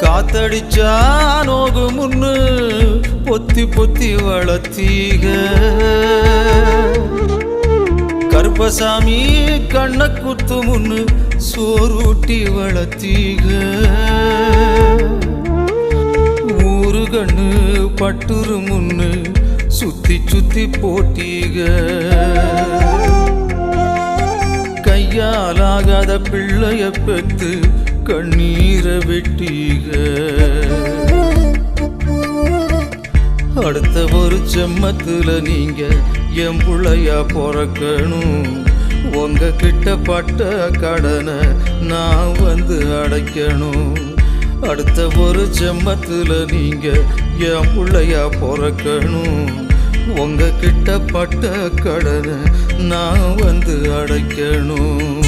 காத்தடிச்சா நோகு முன்னு பொத்தி பொத்தி வளர்த்தீக கருப்பசாமி கண்ண குத்து முன்னு சோறுட்டி வளர்த்தீக ஊரு கண்ணு பட்டுரு முன்னு சுத்தி சுத்தி போட்டீக கையாலாகாத பிள்ளைய பெத்து கண்ணீரை வெட்டீக அடுத்த ஒரு செம்மத்துல நீங்க என் புள்ளையா பிறக்கணும் உங்க கிட்ட பட்ட கடனை நான் வந்து அடைக்கணும் அடுத்த ஒரு செம்மத்துல நீங்க என் புள்ளையா பிறக்கணும் உங்க கிட்ட பட்ட கடனை நான் வந்து அடைக்கணும்